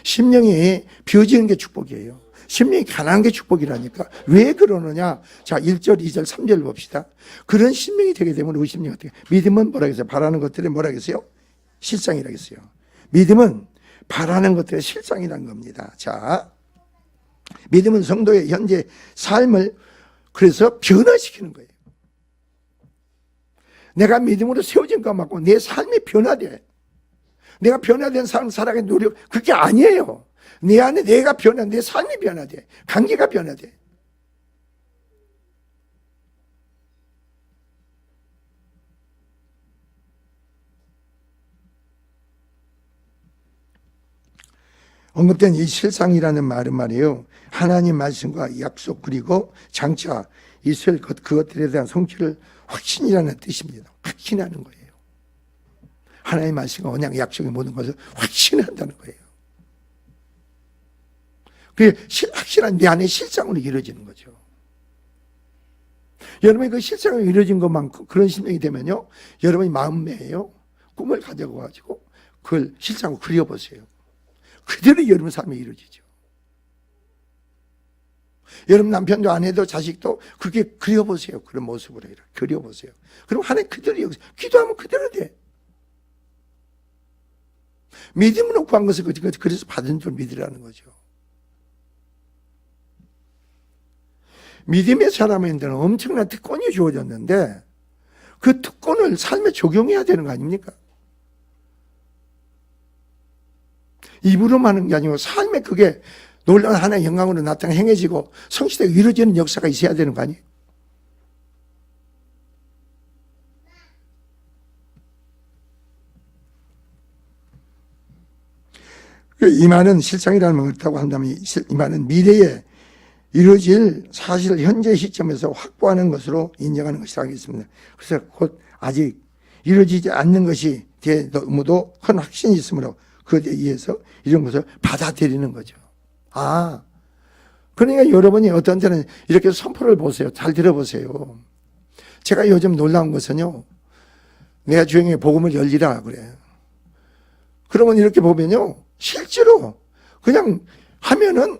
심령이 비어지는 게 축복이에요. 심령이 가난한 게 축복이라니까. 왜 그러느냐? 자, 1절, 2절, 3절 봅시다. 그런 심령이 되게 되면 우리 심령이 어떻게? 믿음은 뭐라 했어요? 바라는 것들이 뭐라 했어요? 실상이라 했어요. 믿음은 바라는 것들의 실상이라는 겁니다. 자, 믿음은 성도의 현재 삶을 그래서 변화시키는 거예요. 내가 믿음으로 세워진 것 맞고 내 삶이 변화돼. 내가 변화된 삶을 살아가는 노력, 그게 아니에요. 내 안에 내가 변화, 내 삶이 변화돼. 관계가 변화돼. 언급된 이 실상이라는 말은 말이에요, 하나님 말씀과 약속 그리고 장차 있을 그것들에 대한 성취를 확신이라는 뜻입니다. 확신하는 거예요. 하나님의 말씀과 언약 약속의 모든 것을 확신한다는 거예요. 그게 확실한 내 안에 실상으로 이루어지는 거죠. 여러분이 그 실상으로 이루어진 것만큼 그런 심령이 되면요, 여러분이 마음매예요, 꿈을 가져가지고 그걸 실상으로 그려보세요. 그대로 여러분 삶에 이루어지죠. 여러분 남편도 아내도 자식도 그렇게 그려보세요. 그런 모습으로 이렇게 그려보세요. 그럼 하나님 그대로 여기서 기도하면 그대로 돼. 믿음으로 구한 것을 그래서 받은 줄 믿으라는 거죠. 믿음의 사람한테는 엄청난 특권이 주어졌는데 그 특권을 삶에 적용해야 되는 거 아닙니까? 입으로만 하는 게 아니고 삶에 그게 놀라운 하나의 영광으로 나타나 행해지고 성취되고 이루어지는 역사가 있어야 되는 거 아니에요? 이 말은 실상이라는 말 그렇다고 한다면 이 말은 미래에 이루어질 사실을 현재 시점에서 확보하는 것으로 인정하는 것이라고 하겠습니다. 그래서 곧 아직 이루어지지 않는 것이 너무도 큰 확신이 있으므로 그것에 의해서 이런 것을 받아들이는 거죠. 아, 그러니까 여러분이 어떤 때는 이렇게 선포를 보세요. 잘 들어보세요. 제가 요즘 놀라운 것은요, 내가 주행에 복음을 열리라 그래요. 그러면 이렇게 보면요, 실제로 그냥 하면은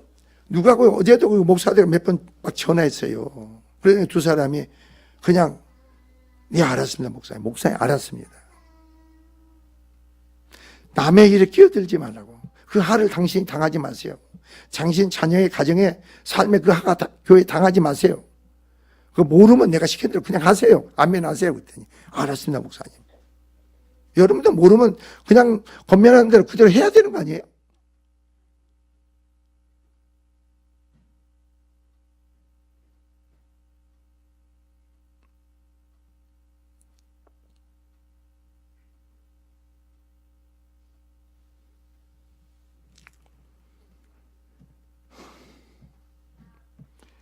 누가 어제도 그 목사들이 몇 번 막 전화했어요. 그래서 두 사람이 그냥 네 알았습니다 목사님. 목사님 알았습니다. 남의 일에 끼어들지 말라고. 그 하를 당신이 당하지 마세요. 당신 자녀의 가정에 삶에 그 하가 교회 당하지 마세요. 그거 모르면 내가 시킨 대로 그냥 하세요. 아멘 하세요. 그랬더니 알았습니다 목사님. 여러분도 모르면 그냥 권면하는 대로 그대로 해야 되는 거 아니에요?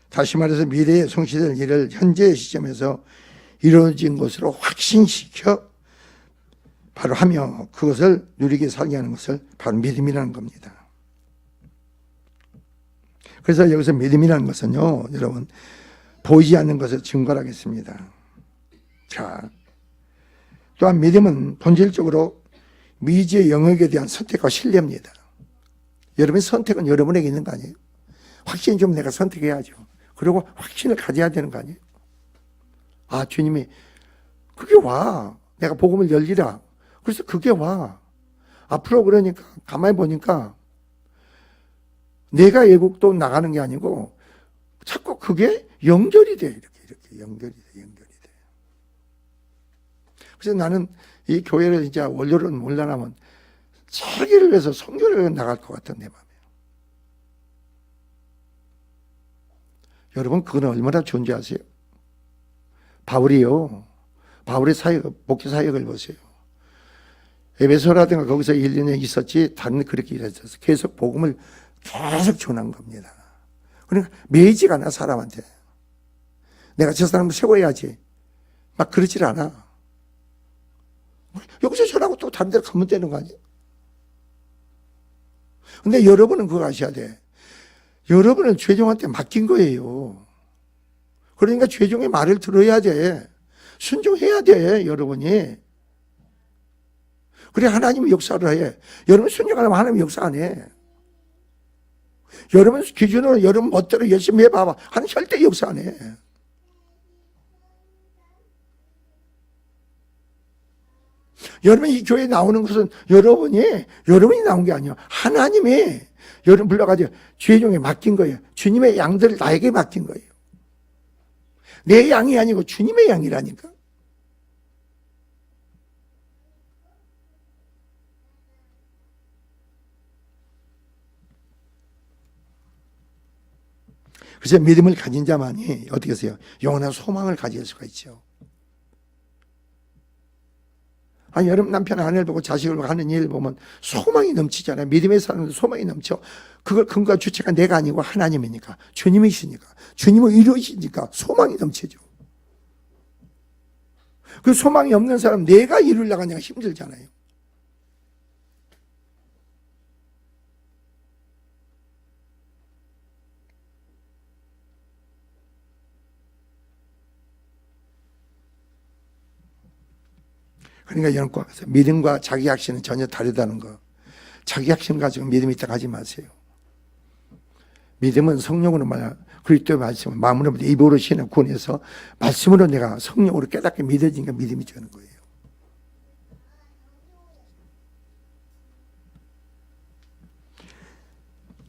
다시 말해서 미래에 성취될 일을 현재의 시점에서 이루어진 것으로 확신시켜 바로 하며 그것을 누리게 살게 하는 것을 바로 믿음이라는 겁니다. 그래서 여기서 믿음이라는 것은요, 여러분, 보이지 않는 것을 증거하겠습니다. 자, 또한 믿음은 본질적으로 미지의 영역에 대한 선택과 신뢰입니다. 여러분의 선택은 여러분에게 있는 거 아니에요? 확신 좀 내가 선택해야죠. 그리고 확신을 가져야 되는 거 아니에요? 아, 주님이 그게 와. 내가 복음을 열리라. 그래서 그게 와. 앞으로 그러니까 가만히 보니까 내가 외국도 나가는 게 아니고 자꾸 그게 연결이 돼. 이렇게 연결이 돼. 그래서 나는 이 교회를 진짜 원료를 몰라나면 자기를 위해서 선교를 나갈 것 같은 내 마음이에요. 여러분, 그건 얼마나 좋은지 아세요? 바울의 사역, 목회 사역을 보세요. 에베소라든가 거기서 1, 2년 있었지 다른 그렇게 일했어서 계속 복음을 계속 전한 겁니다. 그러니까 매이지가 않아, 사람한테. 내가 저 사람을 세워야지. 막 그러질 않아. 여기서 전하고 또 다른 데로 가면 되는 거 아니에요? 근데 여러분은 그거 아셔야 돼. 여러분은 죄종한테 맡긴 거예요. 그러니까 죄종의 말을 들어야 돼. 순종해야 돼, 여러분이. 그래 하나님이 역사를 해. 여러분 순종 안 하면 하나님이 역사 안 해. 여러분 기준으로 여러분 멋대로 열심히 해봐봐. 하나님 절대 역사 안 해. 여러분 이 교회에 나오는 것은 여러분이 나온 게 아니야. 하나님이 여러분 불러가지고 죄종에 맡긴 거예요. 주님의 양들을 나에게 맡긴 거예요. 내 양이 아니고 주님의 양이라니까. 그래서 믿음을 가진 자만이 어떻게 하세요? 영원한 소망을 가질 수가 있죠. 아니, 여러분 남편 아내를 보고 자식을 보고 하는 일을 보면 소망이 넘치잖아요. 믿음의 사람들 소망이 넘쳐. 그걸 근거와 주체가 내가 아니고 하나님이니까, 주님이시니까, 주님을 이루시니까 소망이 넘치죠. 그 소망이 없는 사람 내가 이루려고 하니까 힘들잖아요. 그러니까 여러분 꼭 믿음과 자기 확신은 전혀 다르다는 거. 자기 확신 가지고 믿음이 있다고 하지 마세요. 믿음은 성령으로 말이야. 그리스도의 말씀을 마음으로 입으로 신을 구원해서 말씀으로 내가 성령으로 깨닫게 믿어지니까 믿음이 되는 거예요.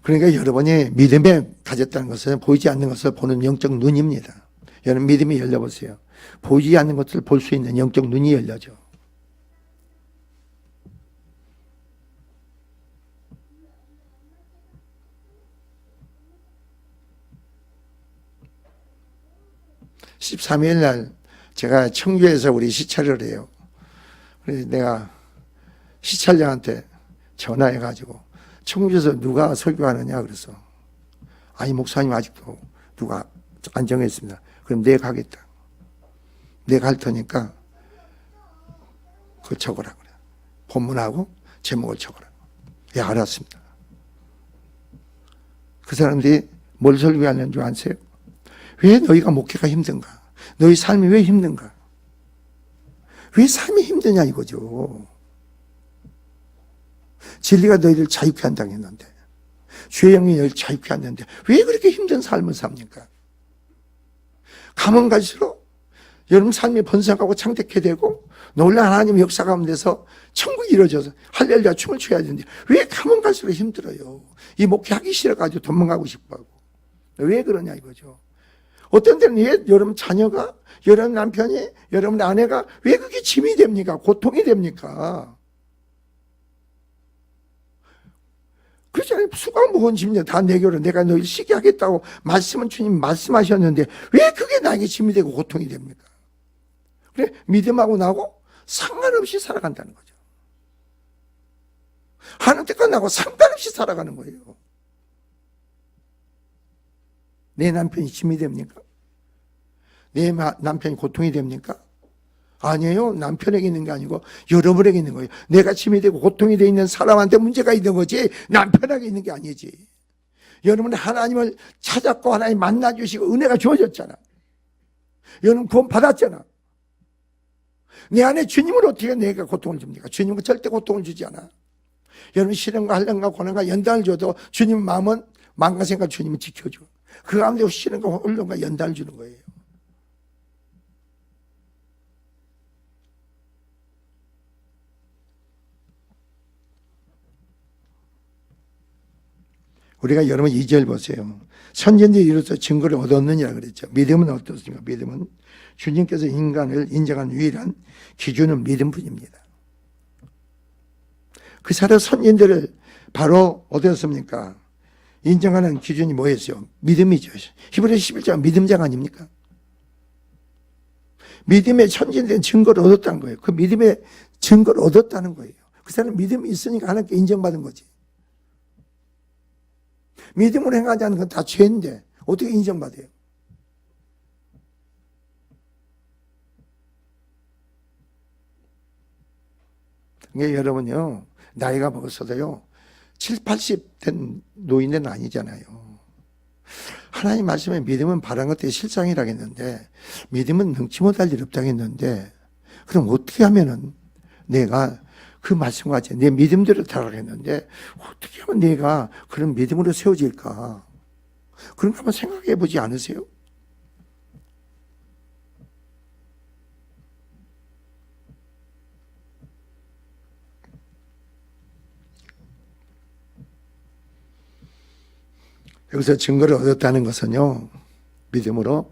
그러니까 여러분이 믿음에 가졌다는 것은 보이지 않는 것을 보는 영적 눈입니다. 여러분 믿음이 열려보세요. 보이지 않는 것을 볼 수 있는 영적 눈이 열려져. (13일) 날 제가 청주에서 우리 시찰을 해요. 그래서 내가 시찰장한테 전화해가지고 청주에서 누가 설교하느냐 그래서 아니 목사님 아직도 누가 안 정했습니다. 그럼 내가 가겠다. 내가 할 테니까 그거 적어라 그래. 본문하고 제목을 적어라. 예, 알았습니다. 그 사람들이 뭘 설교하는 줄 아세요? 왜 너희가 목회가 힘든가? 너희 삶이 왜 힘든가? 왜 삶이 힘드냐 이거죠. 진리가 너희를 자유케 한다고 했는데, 주의 영이 너희를 자유케 한다는데 왜 그렇게 힘든 삶을 삽니까? 가면 갈수록 여러분 삶이 번성하고 창대케 되고 놀라운 하나님의 역사 가운데서 천국이 이루어져서 할렐루야 춤을 춰야 되는데 왜 가면 갈수록 힘들어요? 이 목회하기 싫어가지고 도망가고 싶어하고. 왜 그러냐 이거죠. 어떤 때는 왜 여러분 자녀가, 여러분 남편이, 여러분 아내가 왜 그게 짐이 됩니까? 고통이 됩니까? 그렇잖아요. 수가 무거운 짐이냐. 다 내 결혼 내가 너희를 쉬게 하겠다고 말씀은 주님 말씀하셨는데 왜 그게 나에게 짐이 되고 고통이 됩니까? 그래 믿음하고 나하고 상관없이 살아간다는 거죠. 하는 때까지 나하고 상관없이 살아가는 거예요. 내 남편이 짐이 됩니까? 내 남편이 고통이 됩니까? 아니에요. 남편에게 있는 게 아니고 여러분에게 있는 거예요. 내가 짐이 되고 고통이 되어 있는 사람한테 문제가 있는 거지 남편에게 있는 게 아니지. 여러분은 하나님을 찾았고 하나님 만나주시고 은혜가 주어졌잖아. 여러분 구원 받았잖아. 내 안에 주님을 어떻게 내가 고통을 줍니까? 주님은 절대 고통을 주지 않아. 여러분 시련과 환난과 고난과 연단을 줘도 주님 마음은 마음과 생각 주님은 지켜줘. 그 가운데 시련과 혼란과 연단을 주는 거예요. 우리가 여러분 2절 보세요. 선진들이 이로써 증거를 얻었느니라 그랬죠. 믿음은 어떻습니까? 믿음은 주님께서 인간을 인정한 유일한 기준은 믿음뿐입니다. 그 사람 선진들을 바로 얻었습니까? 인정하는 기준이 뭐였어요? 믿음이죠. 히브리서 11장 믿음장 아닙니까? 믿음의 선진된 증거를 얻었다는 거예요. 그 믿음의 증거를 얻었다는 거예요. 그 사람 믿음이 있으니까 하나님께 인정받은 거지. 믿음으로 행하지 않는 건 다 죄인데 어떻게 인정받아요? 이게 여러분요, 나이가 먹었어도요 7, 80 된 노인은 아니잖아요. 하나님 말씀에 믿음은 바란 것들이 실상이라고 했는데 믿음은 능치 못할 일 없다고 했는데 그럼 어떻게 하면은 내가 그 말씀과 같이 내 믿음대로 타락했는데 어떻게 하면 내가 그런 믿음으로 세워질까? 그런 거 한번 생각해 보지 않으세요? 여기서 증거를 얻었다는 것은요, 믿음으로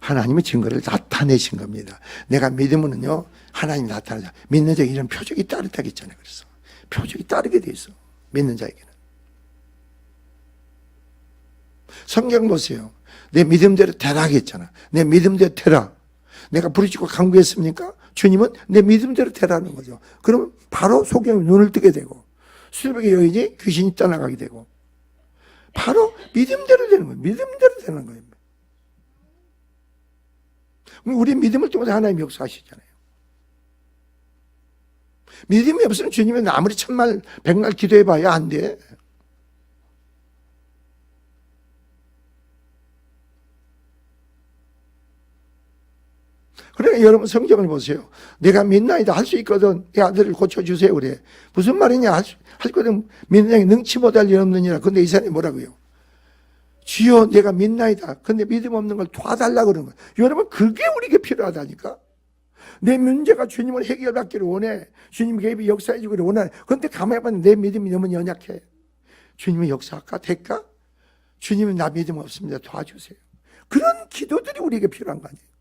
하나님의 증거를 나타내신 겁니다. 내가 믿으면요, 하나님 나타나자. 믿는 자에게 이런 표적이 따르다고 했잖아요. 그래서 표적이 따르게 돼 있어. 믿는 자에게는. 성경 보세요. 내 믿음대로 되라 했잖아. 내 믿음대로 되라. 내가 부르짖고 간구했습니까? 주님은 내 믿음대로 되라는 거죠. 그러면 바로 소경이 눈을 뜨게 되고 수백의 여인이 귀신이 떠나가게 되고 바로 믿음대로 되는 거예요. 믿음대로 되는 거예요. 우리 믿음을 통해서 하나님이 역사하시잖아요. 믿음이 없으면 주님은 아무리 천말 백날 기도해봐야 안 돼. 그러니까 여러분 성경을 보세요. 내가 믿나이다 할 수 있거든. 내 아들을 고쳐주세요. 그래. 무슨 말이냐. 할 거든 믿는 자에게 능치 못할 일 없느니라. 근데 이 사람이 뭐라고요? 주여 내가 믿나이다. 근데 믿음 없는 걸 도와달라고 그러는 거예요. 여러분 그게 우리에게 필요하다니까. 내 문제가 주님을 해결받기를 원해. 주님 개입이 역사해 주기를 원해. 그런데 가만히 보면 내 믿음이 너무 연약해. 주님의 역사할까? 될까? 주님은 나 믿음 없습니다. 도와주세요. 그런 기도들이 우리에게 필요한 거 아니에요.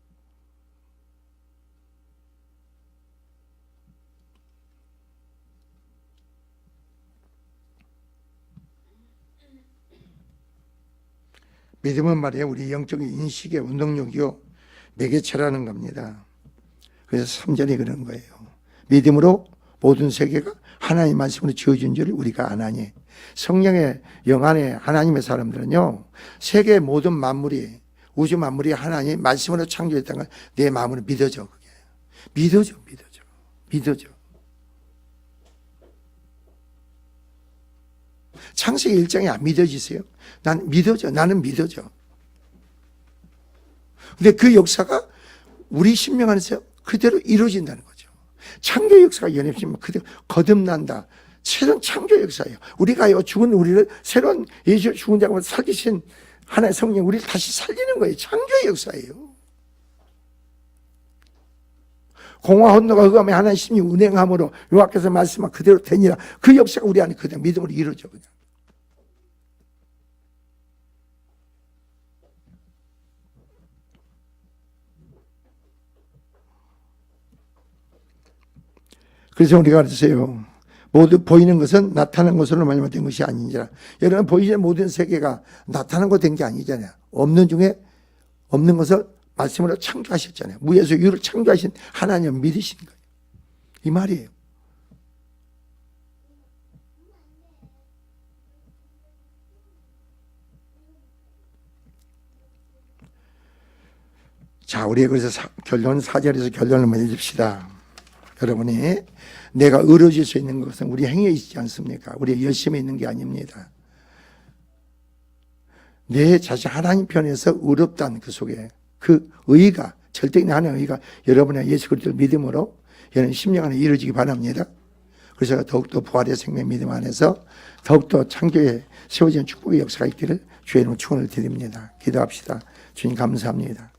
믿음은 말이에요. 우리 영적인 인식의 운동력이요. 매개체라는 겁니다. 그래서 3절이 그런 거예요. 믿음으로 모든 세계가 하나님 말씀으로 지어진 줄을 우리가 아나니. 성령의 영 안에 하나님의 사람들은요. 세계 모든 만물이 우주 만물이 하나님 말씀으로 창조했다는 걸 내 마음으로 믿어져. 그게. 믿어져. 창세기 1장이 안 믿어지세요? 난 믿어져. 나는 믿어져. 근데 그 역사가 우리 심령 안에서 그대로 이루어진다는 거죠. 창조 역사가 연합시면 그대로 거듭난다. 새로운 창조 역사예요. 우리가요, 죽은 우리를 새로운 예수 죽은 자가 살리신 하나의 성령, 우리를 다시 살리는 거예요. 창조의 역사예요. 공화 혼노가 흑암에 하나의 심이 운행함으로 여호와께서 말씀한 그대로 되니라. 그 역사가 우리 안에 그냥 믿음으로 이루어져. 그냥. 그래서 우리가 그랬어요. 모두 보이는 것은 나타난 것으로 말미암아 것이 아니니라. 여러분 보이는 모든 세계가 나타난 것 된 게 아니잖아요. 없는 중에 없는 것을 말씀으로 창조하셨잖아요. 무에서 유를 창조하신 하나님을 믿으신 거예요. 이 말이에요. 자, 우리 그래서 결론 4절에서 결론을 맺읍시다. 여러분이 내가 의로워질 수 있는 것은 우리 행위에 있지 않습니까? 우리 열심히 있는 게 아닙니다. 내 자신 하나님 편에서 의롭다는 그 속에 그 의가 절대적인 하나님의 의가 여러분의 예수 그리스도를 믿음으로 여러분 심령 안에 이루어지기 바랍니다. 그래서 더욱더 부활의 생명 믿음 안에서 더욱더 창조에 세워지는 축복의 역사가 있기를 주의 이름으로 축원을 드립니다. 기도합시다. 주님 감사합니다.